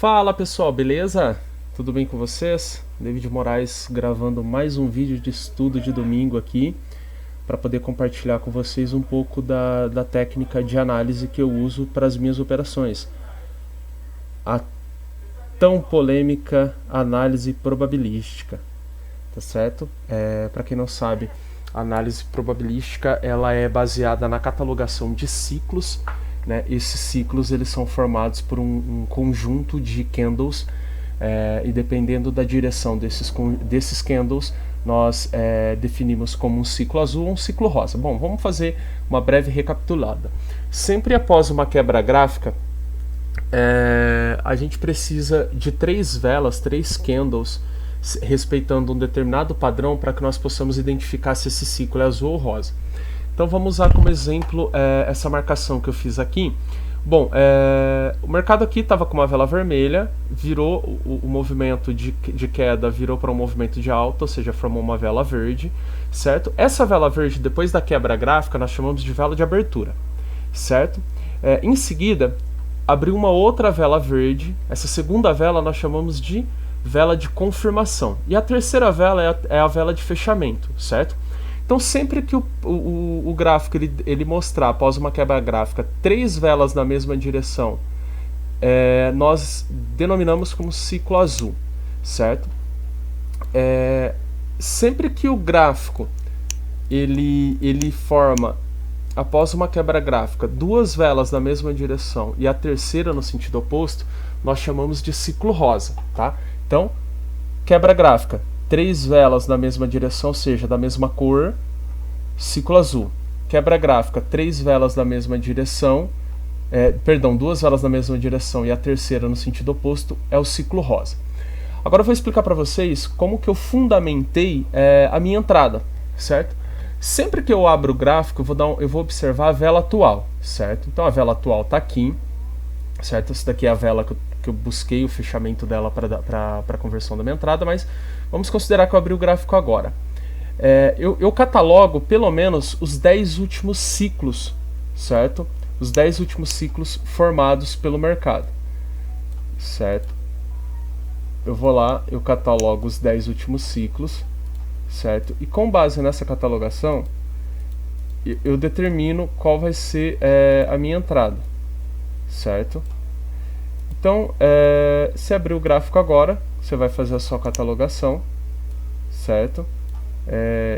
Fala pessoal, beleza? Tudo bem com vocês? David Moraes gravando mais um vídeo de estudo de domingo aqui para poder compartilhar com vocês um pouco da técnica de análise que eu uso para as minhas operações. A tão polêmica análise probabilística, tá certo? Para quem não sabe, a análise probabilística ela é baseada na catalogação de ciclos, né? Esses ciclos eles são formados por um conjunto de candles, e dependendo da direção desses candles, nós definimos como um ciclo azul ou um ciclo rosa. Bom, vamos fazer uma breve recapitulada. Sempre após uma quebra gráfica, a gente precisa de 3 velas, 3 candles, respeitando um determinado padrão para que nós possamos identificar se esse ciclo é azul ou rosa. Então vamos usar como exemplo essa marcação que eu fiz aqui. Bom, o mercado aqui estava com uma vela vermelha, virou o movimento de queda, virou para um movimento de alta, ou seja, formou uma vela verde, certo? Essa vela verde, depois da quebra gráfica, nós chamamos de vela de abertura, certo? Em seguida, abriu uma outra vela verde, essa segunda vela nós chamamos de vela de confirmação. E a terceira vela é a vela de fechamento, certo? Então sempre que o gráfico ele mostrar, após uma quebra gráfica, 3 velas na mesma direção, nós denominamos como ciclo azul, certo? Sempre que o gráfico ele forma, após uma quebra gráfica, 2 velas na mesma direção e a terceira no sentido oposto, nós chamamos de ciclo rosa, tá? Então, quebra gráfica, 3 velas na mesma direção, ou seja, da mesma cor, ciclo azul. Quebra gráfica, 3 velas na mesma direção, 2 velas na mesma direção e a terceira no sentido oposto, é o ciclo rosa. Agora eu vou explicar para vocês como que eu fundamentei a minha entrada, certo? Sempre que eu abro o gráfico, eu vou observar a vela atual, certo? Então a vela atual está aqui, certo? Essa daqui é a vela que eu busquei o fechamento dela para a conversão da minha entrada, mas vamos considerar que eu abri o gráfico agora. Eu catalogo pelo menos os 10 últimos ciclos, certo? Os 10 últimos ciclos formados pelo mercado, certo? Eu vou lá, eu catalogo os 10 últimos ciclos, certo? E com base nessa catalogação, eu determino qual vai ser a minha entrada, certo? Então, se abrir o gráfico agora, você vai fazer a sua catalogação, certo?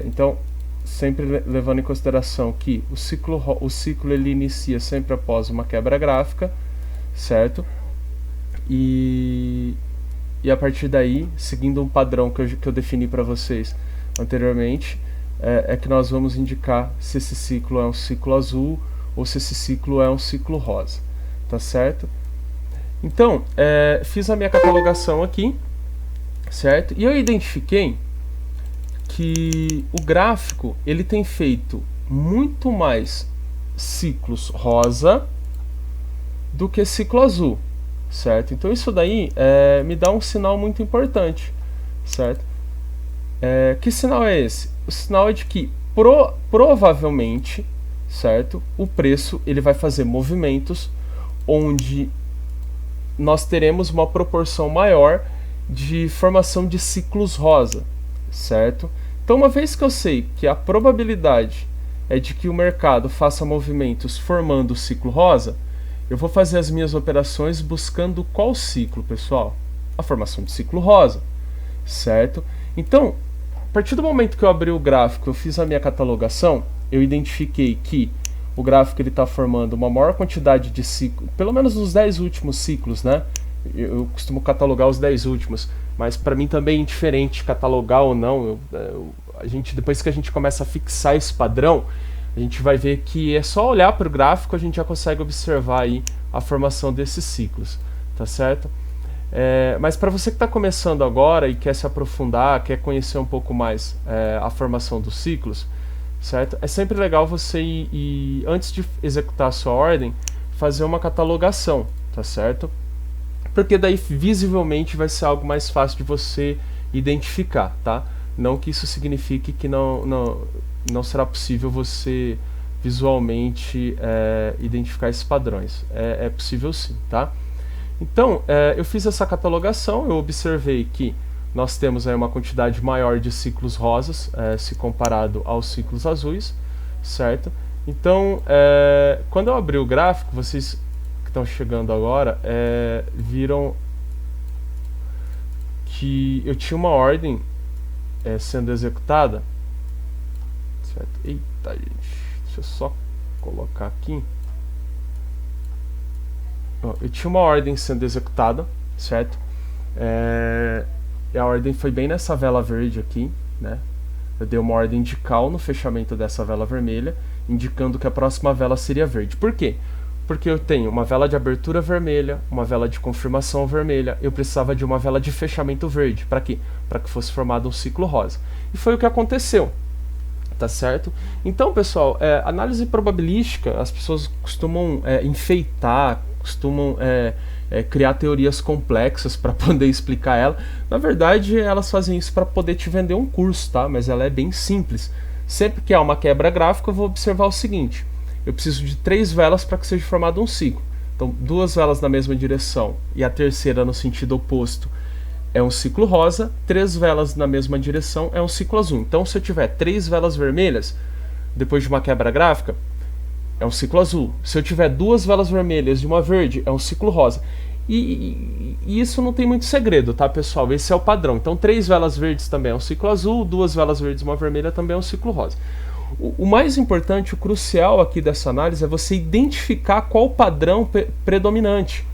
Então, sempre levando em consideração que o ciclo ele inicia sempre após uma quebra gráfica, certo? E a partir daí, seguindo um padrão que eu defini para vocês anteriormente, que nós vamos indicar se esse ciclo é um ciclo azul ou se esse ciclo é um ciclo rosa, tá certo? Então, fiz a minha catalogação aqui, certo? E eu identifiquei que o gráfico ele tem feito muito mais ciclos rosa do que ciclo azul, certo? Então isso daí me dá um sinal muito importante, certo? Que sinal é esse? O sinal é de que provavelmente, certo, o preço ele vai fazer movimentos onde nós teremos uma proporção maior de formação de ciclos rosa, certo? Então, uma vez que eu sei que a probabilidade é de que o mercado faça movimentos formando o ciclo rosa, eu vou fazer as minhas operações buscando qual ciclo, pessoal? A formação de ciclo rosa, certo? Então, a partir do momento que eu abri o gráfico, eu fiz a minha catalogação, eu identifiquei que o gráfico está formando uma maior quantidade de ciclos, pelo menos nos 10 últimos ciclos, né? Eu costumo catalogar os 10 últimos, mas para mim também é indiferente catalogar ou não. Depois que a gente começa a fixar esse padrão, a gente vai ver que é só olhar para o gráfico, a gente já consegue observar aí a formação desses ciclos, tá certo? Mas para você que está começando agora e quer se aprofundar, quer conhecer um pouco mais a formação dos ciclos, certo? É sempre legal você ir, antes de executar a sua ordem, fazer uma catalogação, tá certo? Porque daí visivelmente vai ser algo mais fácil de você identificar, tá? Não que isso signifique que não será possível você visualmente identificar esses padrões. É possível sim, tá? Então, eu fiz essa catalogação, eu observei que nós temos aí uma quantidade maior de ciclos rosas, se comparado aos ciclos azuis, certo? Então, quando eu abri o gráfico, vocês que estão chegando agora, viram que eu tinha uma ordem sendo executada, certo? Eita, gente, deixa eu só colocar aqui. Eu tinha uma ordem sendo executada, certo? E a ordem foi bem nessa vela verde aqui, né? Eu dei uma ordem de call no fechamento dessa vela vermelha, indicando que a próxima vela seria verde. Por quê? Porque eu tenho uma vela de abertura vermelha, uma vela de confirmação vermelha, eu precisava de uma vela de fechamento verde. Para quê? Para que fosse formado um ciclo rosa. E foi o que aconteceu, tá certo? Então, pessoal, análise probabilística, as pessoas costumam enfeitar, costumam criar teorias complexas para poder explicar ela. Na verdade, elas fazem isso para poder te vender um curso, tá? Mas ela é bem simples. Sempre que há uma quebra gráfica, eu vou observar o seguinte: eu preciso de 3 velas para que seja formado um ciclo. Então, 2 velas na mesma direção e a terceira no sentido oposto é um ciclo rosa, 3 velas na mesma direção é um ciclo azul. Então, se eu tiver 3 velas vermelhas, depois de uma quebra gráfica, é um ciclo azul. Se eu tiver 2 velas vermelhas e uma verde, é um ciclo rosa. E isso não tem muito segredo, tá, pessoal? Esse é o padrão. Então, 3 velas verdes também é um ciclo azul, 2 velas verdes e uma vermelha também é um ciclo rosa. O mais importante, o crucial aqui dessa análise é você identificar qual o padrão predominante,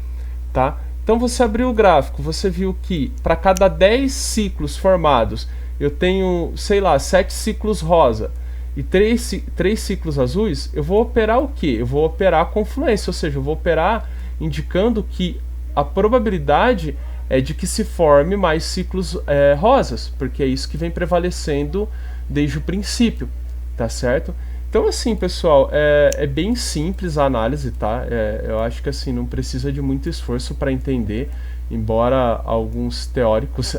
tá? Então, você abriu o gráfico, você viu que para cada 10 ciclos formados, eu tenho, sei lá, 7 ciclos rosa e 3 ciclos azuis. Eu vou operar o quê? Eu vou operar a confluência, ou seja, eu vou operar indicando que a probabilidade é de que se forme mais ciclos rosas, porque é isso que vem prevalecendo desde o princípio, tá certo? Então, assim, pessoal, é bem simples a análise, tá? Eu acho que, assim, não precisa de muito esforço para entender, embora alguns teóricos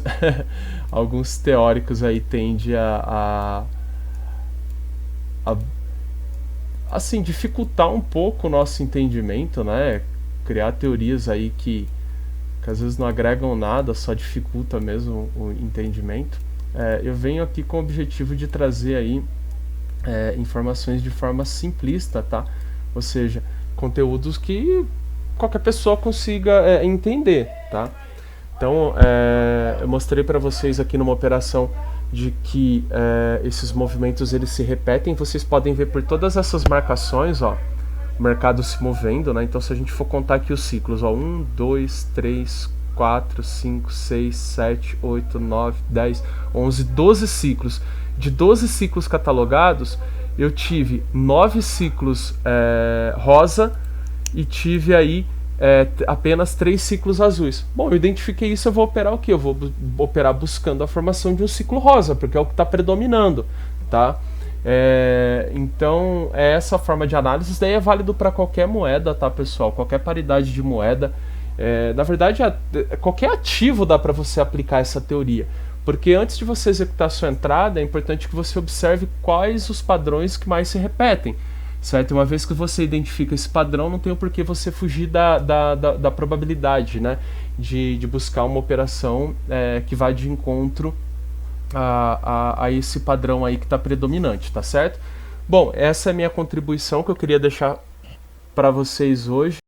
alguns teóricos aí tendem assim, dificultar um pouco o nosso entendimento, né? Criar teorias aí que às vezes não agregam nada, só dificulta mesmo o entendimento. Eu venho aqui com o objetivo de trazer aí informações de forma simplista, tá? Ou seja, conteúdos que qualquer pessoa consiga entender, tá? Então, eu mostrei para vocês aqui numa operação de que esses movimentos eles se repetem. Vocês podem ver por todas essas marcações, ó, o mercado se movendo, né? Então, se a gente for contar aqui os ciclos, ó, 1, 2, 3, 4, 5, 6, 7, 8, 9, 10, 11, 12 ciclos. De 12 ciclos catalogados, eu tive 9 ciclos rosa e tive aí apenas 3 ciclos azuis. Bom, eu identifiquei isso, eu vou operar o quê? Eu vou operar buscando a formação de um ciclo rosa, porque é o que está predominando, tá? Então, essa forma de análise daí é válido para qualquer moeda, tá, pessoal? Qualquer paridade de moeda. Na verdade, qualquer ativo dá para você aplicar essa teoria. Porque antes de você executar sua entrada, é importante que você observe quais os padrões que mais se repetem, certo? Uma vez que você identifica esse padrão, não tem o porquê você fugir da probabilidade, né? De buscar uma operação que vá de encontro a esse padrão aí que está predominante, tá certo? Bom, essa é a minha contribuição que eu queria deixar para vocês hoje.